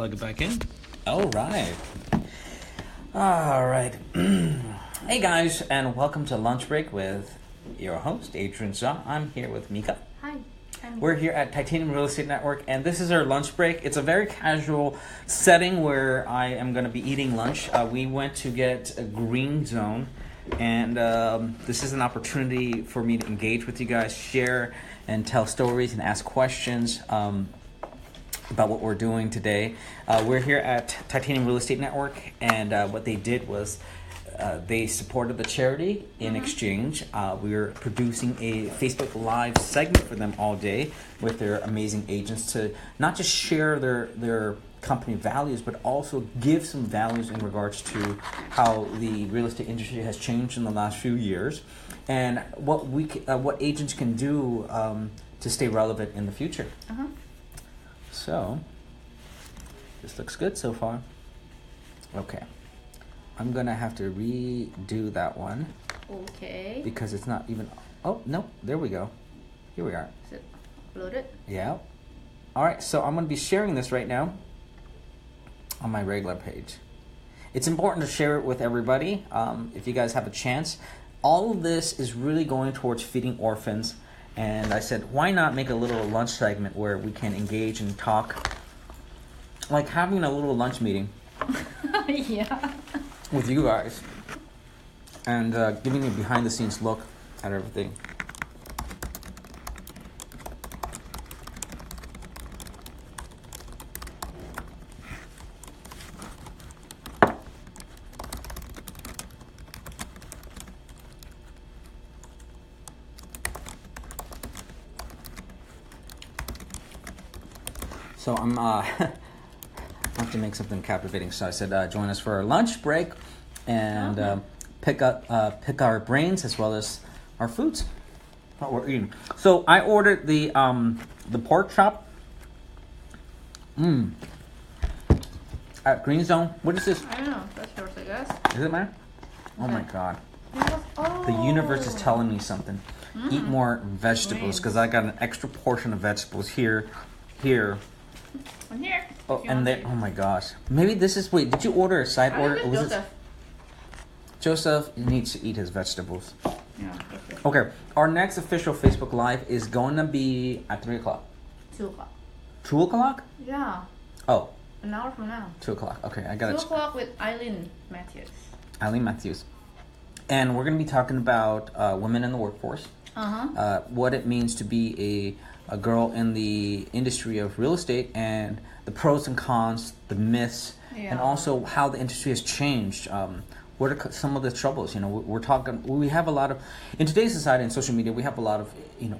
plug it back in. All right. All right. Hey guys, and welcome to Lunch Break with your host, Adrian Zaw. I'm here with Mieke. Hi. We're here at Titanium Real Estate Network, and this is our lunch break. It's a very casual setting where I am going to be eating lunch. We went to get a green zone, and this is an opportunity for me to engage with you guys, share and tell stories and ask questions about what we're doing today. We're here at Titanium Real Estate Network, and what they did was they supported the charity in exchange. We're producing a Facebook Live segment for them all day with their amazing agents to not just share their company values, but also give some values in regards to how the real estate industry has changed in the last few years, and what agents can do to stay relevant in the future. So, this looks good so far. Okay. I'm going to have to redo that one. Okay. Because it's not even... Oh, no. There we go. Here we are. Is it uploaded? Yeah. All right. So, I'm going to be sharing this right now on my regular page. It's important to share it with everybody if you guys have a chance. All of this is really going towards feeding orphans. And I said, why not make a little lunch segment where we can engage and talk, like having a little lunch meeting. Yeah. With you guys, and giving a behind-the-scenes look at everything. So I'm I have to make something captivating. So I said, join us for our lunch break, and pick our brains as well as our foods, what we're eating. So I ordered the pork chop. At Green Zone. What is this? I don't know. That's yours, I guess. Is it mine? Oh my God. Oh. The universe is telling me something. Eat more vegetables, because I got an extra portion of vegetables here. I'm here. Oh, and there. Oh my gosh. Maybe this is. Wait, did you order a side order? I Was it? Joseph needs to eat his vegetables. Yeah. Okay. Our next official Facebook Live is going to be at 3 o'clock. 2 o'clock. 2 o'clock? Yeah. Oh. An hour from now. 2 o'clock. Okay, I got it. 2 o'clock with Eileen Matthews. Eileen Matthews. And we're going to be talking about women in the workforce. What it means to be a girl in the industry of real estate, and the pros and cons, the myths, and also how the industry has changed. What are some of the troubles? You know, we have a lot of, in today's society and social media, we have a lot of,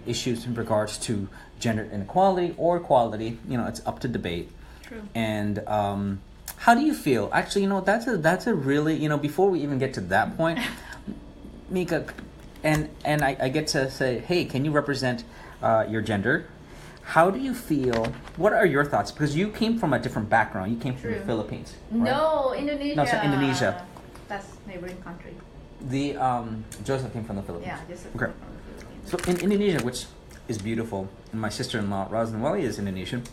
issues in regards to gender inequality or equality. It's up to debate. True. And how do you feel? Actually, that's a really, before we even get to that point, Mieke, and I get to say, hey, can you represent your gender? How do you feel? What are your thoughts? Because you came from a different background. You came from the Philippines, right? No, Indonesia. No, sorry, Indonesia. That's neighboring country. The Joseph came from the Philippines. Yeah, Joseph Okay. came from the Philippines. So in Indonesia, which is beautiful, and my sister-in-law Rosnawali is Indonesian.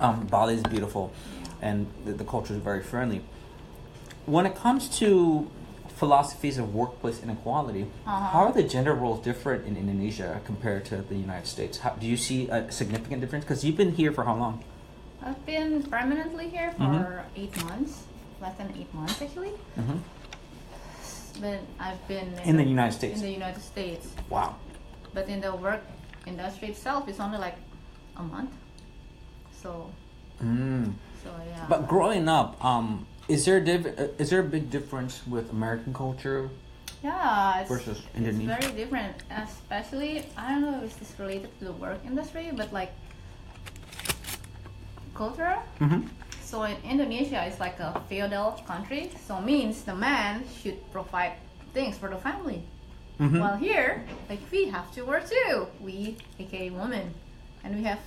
Bali is beautiful, and the culture is very friendly. When it comes to philosophies of workplace inequality, how are the gender roles different in Indonesia compared to the United States? Do you see a significant difference? Because you've been here for how long? I've been permanently here for 8 months. Less than 8 months, actually. But I've been In the United States? In the United States. Wow. But in the work industry itself, it's only like a month. So yeah. But growing up, is there a big difference with American culture? Yeah, it's, versus it's Indonesia? very different. Especially, I don't know if this related to the work industry, but like culture. So in Indonesia, it's like a feudal country. So means the man should provide things for the family. While here, like we have to work too. We, aka women, and we have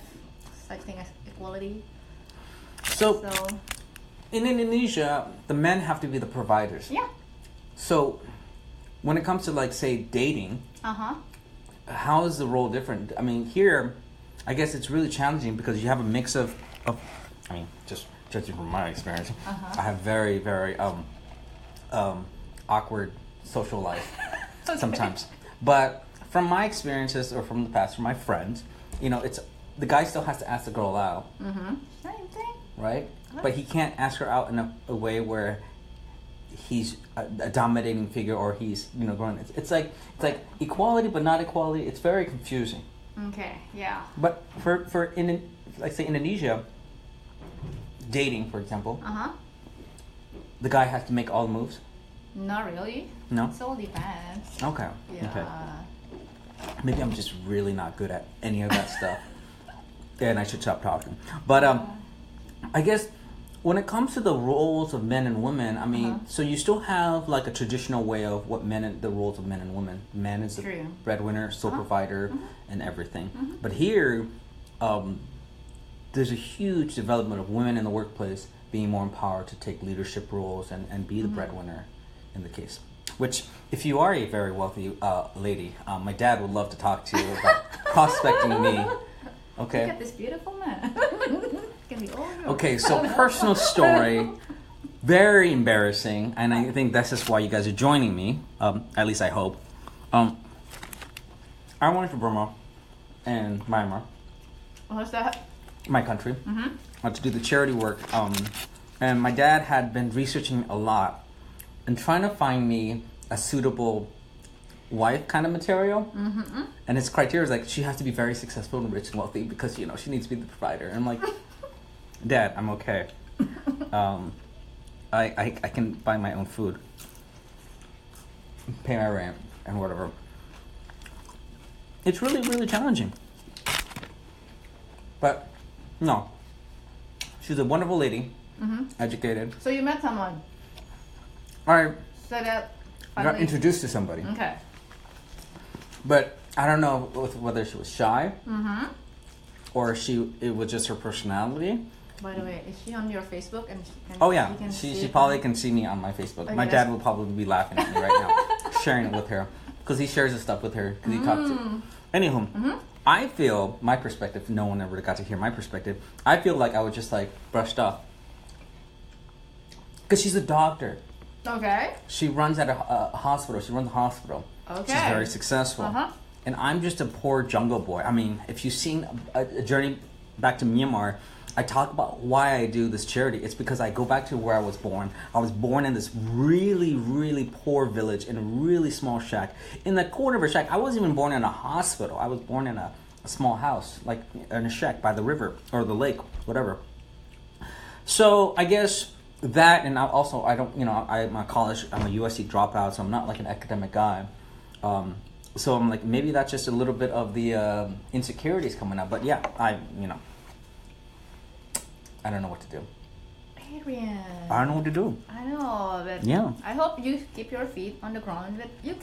such thing as equality. So in Indonesia, the men have to be the providers. Yeah. So when it comes to, like, say, dating, how is the role different? I mean, here, I guess it's really challenging because you have a mix of I mean, just judging from my experience, I have very, very awkward social life sometimes. But from my experiences or from the past, from my friends, it's the guy still has to ask the girl out. Same thing. Right? But he can't ask her out in a way where he's a dominating figure or he's going. It's like equality but not equality. It's very confusing. Okay. Yeah. But for like say Indonesia, dating for example, the guy has to make all the moves. Not really. No. It all depends. Okay. Yeah. Okay. Maybe I'm just really not good at any of that stuff, and I should stop talking. But I guess when it comes to the roles of men and women, I mean, so you still have like a traditional way of what the roles of men and women. Man is the breadwinner, sole provider, and everything. But here, there's a huge development of women in the workplace being more empowered to take leadership roles and be the breadwinner in the case. Which, if you are a very wealthy lady, my dad would love to talk to you about prospecting me. Okay. Look at this beautiful man. Can be all yours. Okay, so personal story, very embarrassing, and I think that's just why you guys are joining me. At least I hope. I went to Burma and Myanmar. What's that? My country. To do the charity work. And my dad had been researching a lot and trying to find me a suitable wife kind of material. And his criteria is like, she has to be very successful and rich and wealthy because she needs to be the provider. And I'm like, Dad, I'm okay. I can buy my own food, pay my rent and whatever. It's really, really challenging. But no, she's a wonderful lady, educated. So you met someone. I So that got introduced to somebody. Okay. But I don't know whether she was shy or it was just her personality. By the way, is she on your Facebook? Oh yeah, she probably can see me on my Facebook. Okay, my dad will probably be laughing at me right now, sharing it with her because he shares his stuff with her because he talks to. Anywho, I feel my perspective. No one ever got to hear my perspective. I feel like I was just like brushed off because she's a doctor. Okay. She runs at a hospital. She runs a hospital. Okay. She's very successful. And I'm just a poor jungle boy. I mean, if you've seen a journey back to Myanmar, I talk about why I do this charity. It's because I go back to where I was born. I was born in this really, really poor village in a really small shack. In the corner of a shack, I wasn't even born in a hospital. I was born in a small house, like in a shack by the river or the lake, whatever. So I guess that, and I'm a college, I'm a USC dropout, so I'm not like an academic guy. So I'm like, maybe that's just a little bit of the insecurities coming up. But yeah, I don't know what to do. Adrian. I don't know what to do. I know, but yeah. I hope you keep your feet on the ground. But you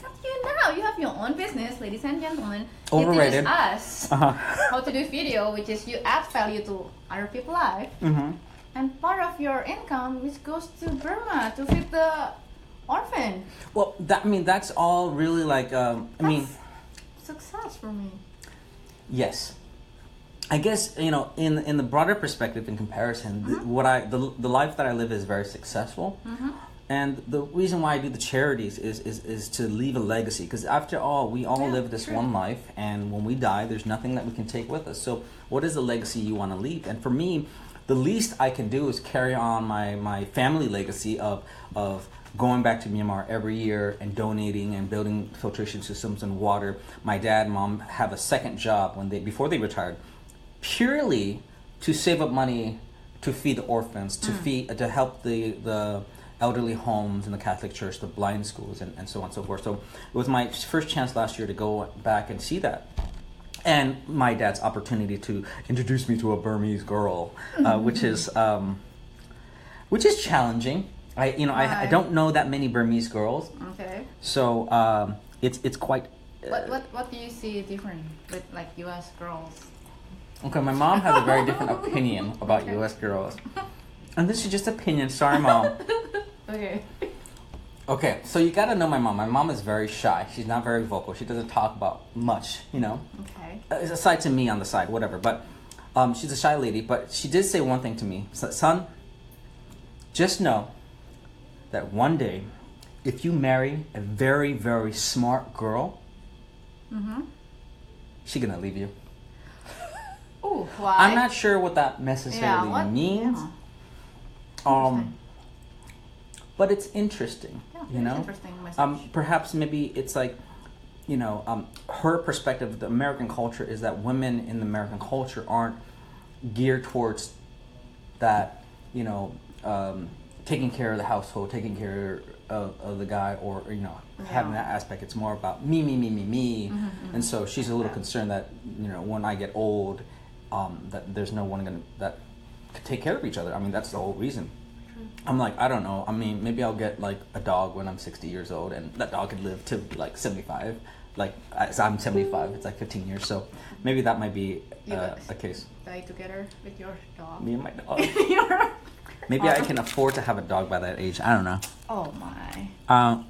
have your own business, ladies and gentlemen. Overrated. You teach us how to do video, which is you add value to other people's life. And part of your income which goes to Burma to feed the orphan. Well, that's all really like, success for me. Yes. I guess, in the broader perspective, in comparison, the life that I live is very successful. And the reason why I do the charities is to leave a legacy. Because after all, we all live this one life. And when we die, there's nothing that we can take with us. So what is the legacy you want to leave? And for me, the least I can do is carry on my family legacy of going back to Myanmar every year and donating and building filtration systems and water. My dad and mom have a second job before they retired, purely to save up money to feed the orphans, to help the elderly homes in the Catholic Church, the blind schools, and so on and so forth. So it was my first chance last year to go back and see that. And my dad's opportunity to introduce me to a Burmese girl, which is challenging. I don't know that many Burmese girls. Okay. So it's quite. What do you see different with like U.S. girls? Okay, my mom has a very different opinion about U.S. girls, and this is just opinion. Sorry, Mom. Okay. Okay, so you gotta know my mom. My mom is very shy. She's not very vocal. She doesn't talk about much, Okay. Aside to me on the side, whatever. But she's a shy lady. But she did say one thing to me. Son, just know that one day, if you marry a very, very smart girl, she's gonna leave you. Ooh, why? I'm not sure what that necessarily means. But it's interesting. Yeah, you know, interesting message. Perhaps maybe it's like, her perspective of the American culture is that women in the American culture aren't geared towards that, taking care of the household, taking care of the guy, or having that aspect. It's more about me, and so she's a little concerned that when I get old, that there's no one that could take care of each other. I mean, that's the whole reason. I'm like, I don't know. I mean, maybe I'll get like a dog when I'm 60 years old, and that dog could live to like 75. Like, as I'm 75, it's like 15 years. So maybe that might be a case. Die together with your dog. Me and my dog. Maybe I can afford to have a dog by that age. I don't know. Oh my.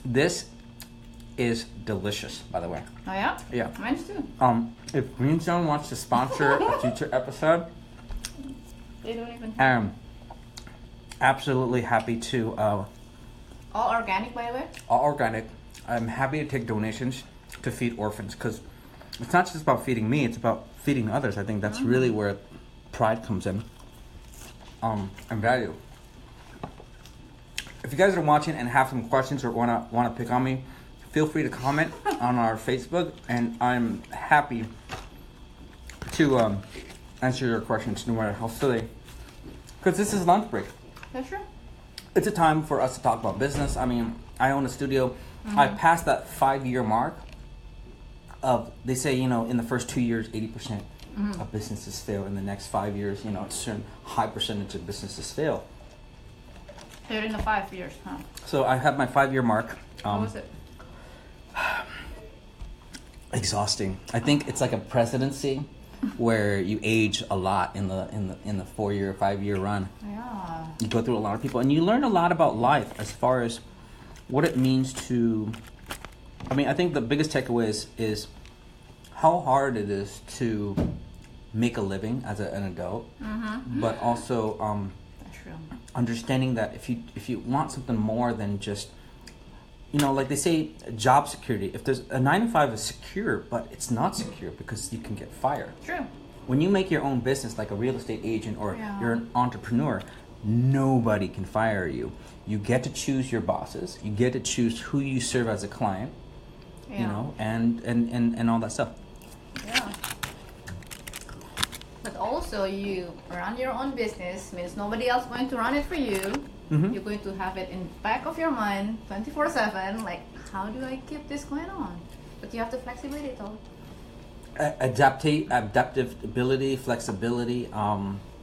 This is delicious, by the way. Oh yeah? Yeah. Mine's too. If Green Zone wants to sponsor a future episode, They don't even have I'm absolutely happy to. all organic, by the way? All organic. I'm happy to take donations to feed orphans, because it's not just about feeding me, it's about feeding others. I think that's really where pride comes in, and value. If you guys are watching and have some questions or wanna pick on me, feel free to comment on our Facebook, and I'm happy to answer your questions, no matter how silly. Because this is lunch break. That's true. It's a time for us to talk about business. I mean, I own a studio. I passed that 5-year mark of, they say, in the first 2 years, 80% of businesses fail. In the next 5 years, it's a certain high percentage of businesses fail. You're in the 5 years, huh? So I have my 5-year mark. How was it? Exhausting. I think it's like a presidency where you age a lot in the 4-year, 5-year run. Yeah. You go through a lot of people, and you learn a lot about life as far as what it means to. I mean, I think the biggest takeaway is how hard it is to make a living as an adult, but also That's true. understanding that if you want something more than just, like they say, job security. If there's a 9 to 5 is secure, but it's not secure because you can get fired. True. When you make your own business, like a real estate agent or Yeah. you're an entrepreneur, nobody can fire you. You get to choose your bosses. You get to choose who you serve as a client. Yeah. And all that stuff. Yeah. But also, you run your own business, means nobody else going to run it for you. You're going to have it in the back of your mind 24/7. Like, how do I keep this going on? But you have the flexibility though. Adaptability, flexibility.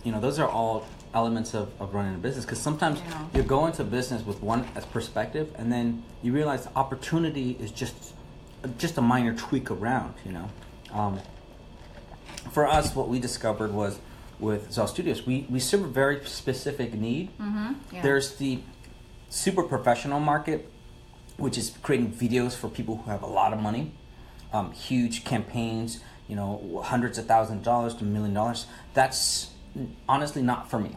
Those are all elements of running a business. Because sometimes you go into business with one perspective, and then you realize the opportunity is just a minor tweak around. For us, what we discovered was with Zaw Studios, we serve a very specific need. Yeah. There's the super professional market, which is creating videos for people who have a lot of money, huge campaigns, hundreds of thousands of dollars to $1 million. That's honestly not for me.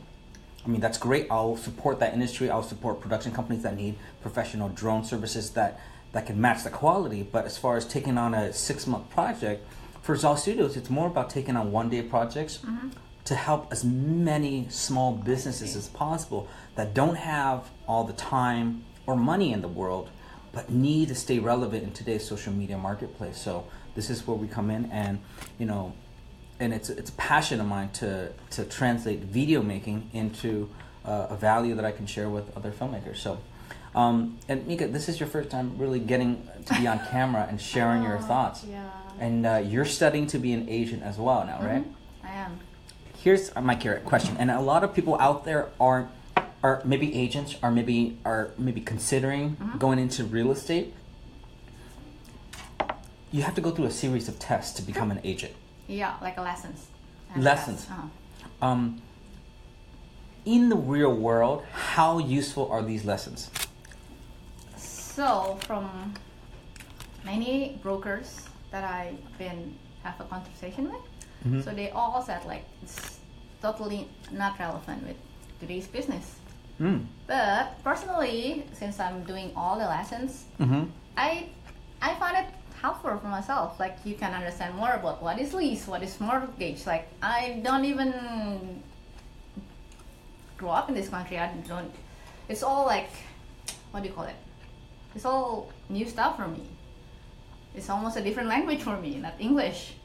I mean, that's great. I'll support that industry. I'll support production companies that need professional drone services that can match the quality. But as far as taking on a 6-month project, for Zaw Studios, it's more about taking on one-day projects to help as many small businesses as possible that don't have all the time or money in the world, but need to stay relevant in today's social media marketplace. So this is where we come in, and and it's a passion of mine to translate video making into a value that I can share with other filmmakers. So, and Mieke, this is your first time really getting to be on camera and sharing your thoughts. Yeah. And you're studying to be an agent as well now, right? I am. Here's my question, and a lot of people out there are maybe agents, are maybe considering going into real estate. You have to go through a series of tests to become an agent. Yeah, like lessons. Lessons. In the real world, how useful are these lessons? So from many brokers that I've been have a conversation with, so they all said like it's totally not relevant with today's business. Mm. But personally, since I'm doing all the lessons, Mm-hmm. I find it helpful for myself. Like you can understand more about what is lease, what is mortgage. Like I don't even grow up in this country. I don't. It's all like, what do you call it? It's all new stuff for me. It's almost a different language for me, not English.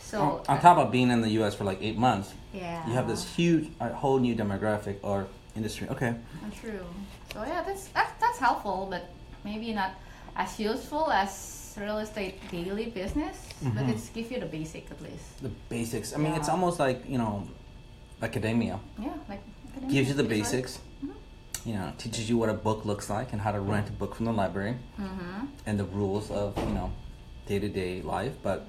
So On top of being in the U.S. for like 8 months, yeah, you have this huge, whole new demographic or industry. Okay. True. So yeah, that's helpful, but maybe not as useful as real estate daily business. But it's give you the basic at least. The basics. I mean, it's Yeah. almost like, academia. Yeah, like Gives you the It's like- basics. Teaches you what a book looks like and how to rent a book from the library and the rules of, day-to-day life, but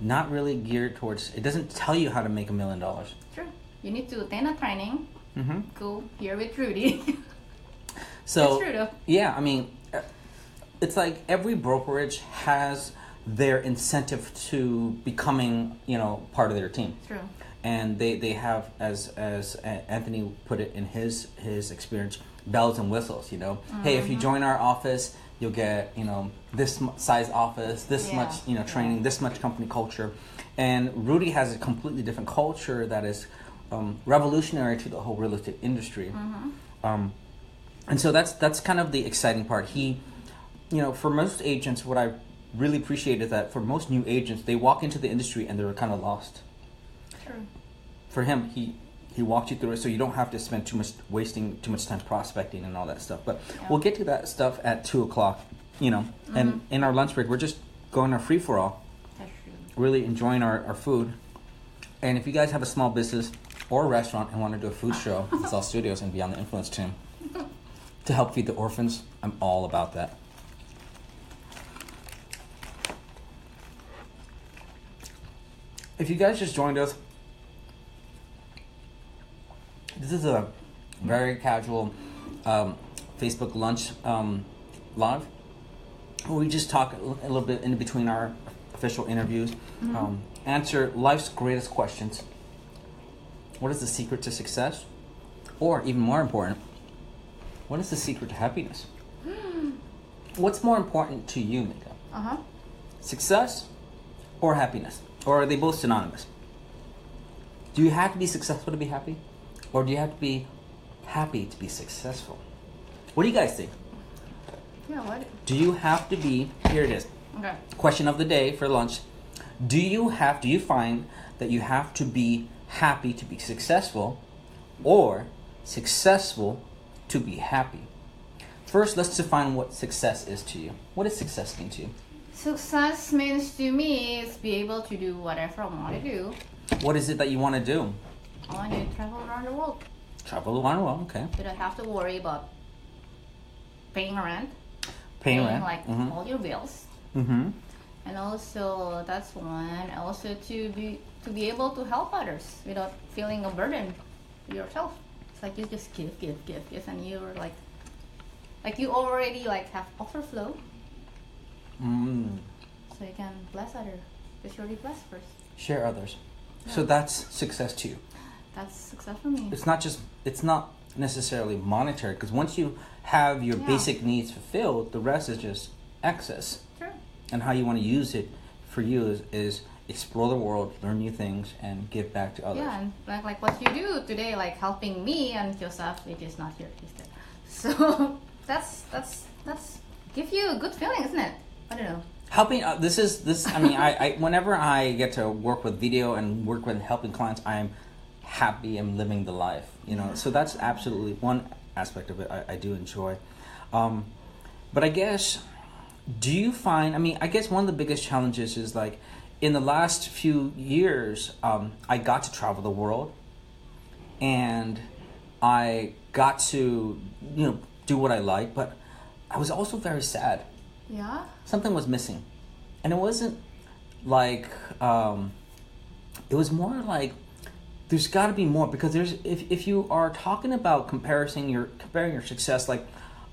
not really geared towards, it doesn't tell you how to make $1 million. True. You need to attend a training. Mm-hmm. Go here with Rudy. So, That's true though. yeah, I mean, it's like every brokerage has their incentive to becoming, part of their team. True. And they have, as Anthony put it in his experience, bells and whistles. Hey, if you join our office, you'll get this size office, this Yeah. much training, this much company culture, and Rudy has a completely different culture that is revolutionary to the whole real estate industry. And so that's kind of the exciting part. He, for most agents, what I really appreciate is that for most new agents, they walk into the industry and they're kind of lost. True. For him, he walked you through it, so you don't have to spend wasting too much time prospecting and all that stuff. But we'll get to that stuff at 2:00, And in our lunch break, we're just going our free for all, That's true. really enjoying our food. And if you guys have a small business or a restaurant and want to do a food show, Zaw Studios and be on the influence team to help feed the orphans, I'm all about that. If you guys just joined us, this is a very casual Facebook lunch live. We just talk a little bit in between our official interviews, answer life's greatest questions. What is the secret to success? Or even more important, what is the secret to happiness? What's more important to you, Mieke? Success or happiness? Or are they both synonymous? Do you have to be successful to be happy? Or do you have to be happy to be successful? What do you guys think? Yeah, what? Do you have to be, here it is, Okay. question of the day for lunch. Do you find that you have to be happy to be successful or successful to be happy? First, let's define what success is to you. What does success mean to you? Success means to me is be able to do whatever I want to do. What is it that you want to do? I want to travel around the world. Travel around the world, okay. You don't have to worry about paying rent, Paying rent. like all your bills. Mm-hmm. And also that's one. Also to be able to help others without feeling a burden to yourself. It's like you just give, and you're like you already have overflow. So you can bless others. Because you're already blessed first. Share others. Yeah. So that's success to you. That's success for me. It's not necessarily monetary, because once you have your basic needs fulfilled, the rest is just excess. Sure. And how you want to use it for you is explore the world, learn new things, and give back to others. Yeah, and like what you do today, like helping me and Joseph, which is not here, he's there. So that's give you a good feeling, isn't it? I don't know. Helping this. I mean, I whenever I get to work with video and work with helping clients, I am happy. I'm living the life. So that's absolutely one aspect of it I do enjoy. But I guess, do you find? I mean, I guess one of the biggest challenges is like in the last few years, I got to travel the world, and I got to do what I like, but I was also very sad. Yeah. Something was missing, and it wasn't like it was more like there's got to be more, because if you are talking about comparing your success, like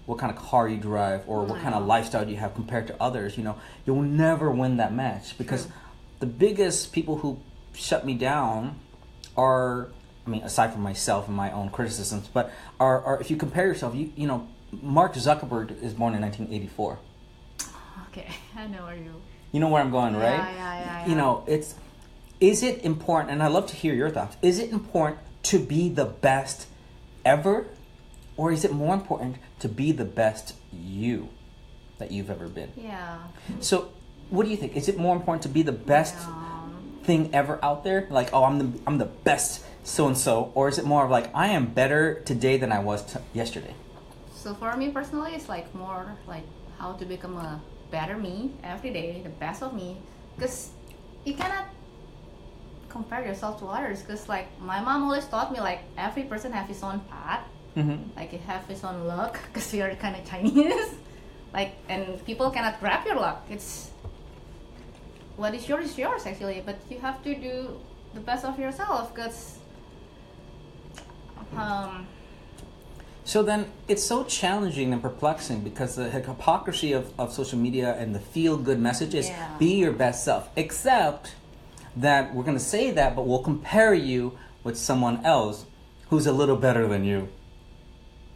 what kind of car you drive or what kind of lifestyle you have compared to others, you'll never win that match, because the biggest people who shut me down are I mean, aside from myself and my own criticisms, but are if you compare yourself, you know, Mark Zuckerberg is born in 1984. Okay, I know where you. You know where I'm going, right? Yeah. You know, is it important, and I'd love to hear your thoughts, is it important to be the best ever, or is it more important to be the best you that you've ever been? Yeah. So, what do you think? Is it more important to be the best thing ever out there? Like, oh, I'm the best so-and-so, or is it more of like, I am better today than I was yesterday? So for me personally, it's like more like how to become a better me every day, the best of me, because you cannot compare yourself to others, because like my mom always taught me like every person have his own path, like he have his own luck, because we are kind of Chinese, like, and people cannot grab your luck. It's what is yours actually, but you have to do the best of yourself, because so then it's so challenging and perplexing, because the hypocrisy of social media and the feel-good message is be your best self, except that we're going to say that, but we'll compare you with someone else who's a little better than you.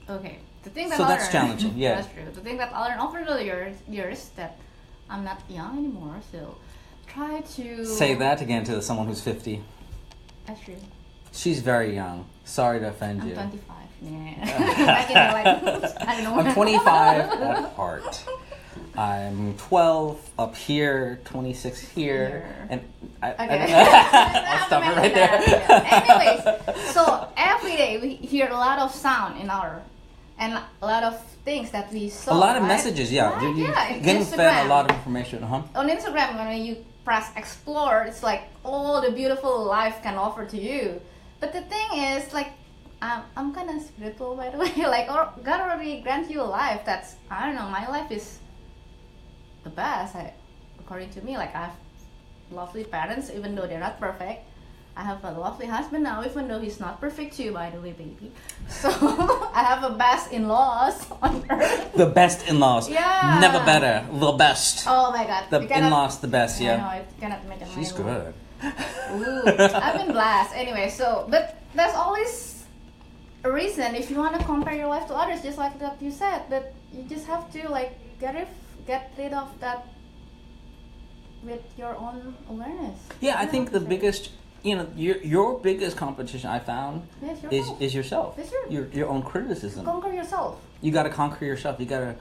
Okay. The thing that so I'll that's learn, challenging, yeah. That's true. The thing that I learned over the years that I'm not young anymore, so try to... Say that again to someone who's 50. That's true. She's very young. Sorry to offend you. I'm 25. Yeah. Back in like, I don't know. I'm 25 at heart. I'm 12 up here, 26 here, and I'll stop it right there. Anyways, so every day we hear a lot of sound in our, and a lot of things that we saw. A lot of messages, yeah. Right? You're Yeah, getting fed a lot of information, huh? On Instagram, when you press explore, it's like all the beautiful life can offer to you. But the thing is, like, I'm kind of spiritual, by the way. Like, or God already grant you a life that's, I don't know, my life is the best, according to me. Like, I have lovely parents, even though they're not perfect. I have a lovely husband now, even though he's not perfect too, by the way, baby. So I have a best in-laws on earth. The best in-laws. Yeah. Never better. The best. Oh my God. The in-laws, the best, yeah. I know, I cannot imagine. She's good. Ooh, I've been blessed. Anyway, so, but there's always a reason if you want to compare your life to others, just like that you said, that you just have to like get rid of that with your own awareness. Yeah, I think the biggest, you know, your biggest competition I found is yourself. That's true. Your own criticism. Conquer yourself. You got to conquer yourself. You got to,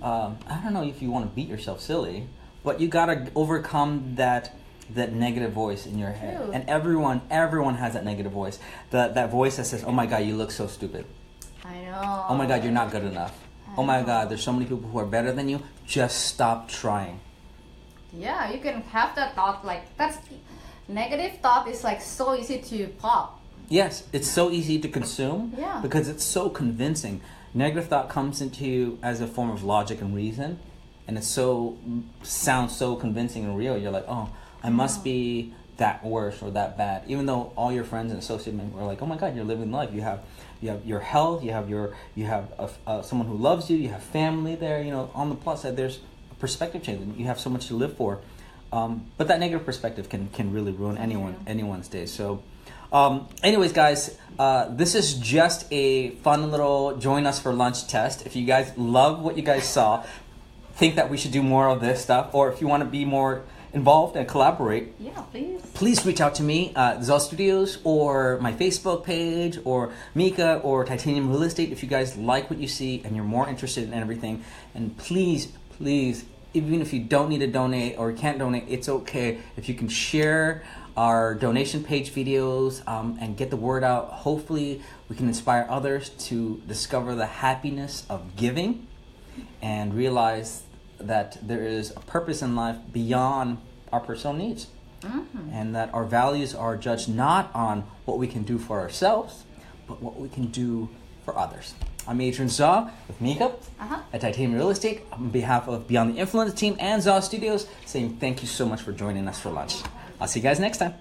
I don't know if you want to beat yourself silly, but you got to overcome that negative voice in your head. True. And everyone has that negative voice. That voice that says, "Oh my God, you look so stupid." I know. Oh my God, you're not good enough. Oh my God, there's so many people who are better than you. Just stop trying. Yeah, you can have that thought. Like, that's negative thought is like so easy to pop. Yes, it's so easy to consume. Yeah. Because it's so convincing. Negative thought comes into you as a form of logic and reason, and it sounds so convincing and real. You're like, oh, I must be that worse or that bad. Even though all your friends and associates are like, oh my God, you're living life. You have your health. You have someone who loves you. You have family there. You know, on the plus side, there's a perspective change. And you have so much to live for. But that negative perspective can really ruin anyone's day. So, anyways, guys, this is just a fun little join us for lunch test. If you guys love what you guys saw, think that we should do more of this stuff, or if you want to be more involved and collaborate, please reach out to me, Zaw Studios, or my Facebook page, or Mieke, or Titanium Real Estate, if you guys like what you see and you're more interested in everything. And please, even if you don't need to donate or can't donate, it's okay if you can share our donation page videos and get the word out. Hopefully we can inspire others to discover the happiness of giving and realize that there is a purpose in life beyond our personal needs. And that our values are judged not on what we can do for ourselves, but what we can do for others. I'm Adrian Zaw with Mieke at Titanium Real Estate, on behalf of Beyond the Influence team and Zaw Studios, saying thank you so much for joining us for lunch. I'll see you guys next time.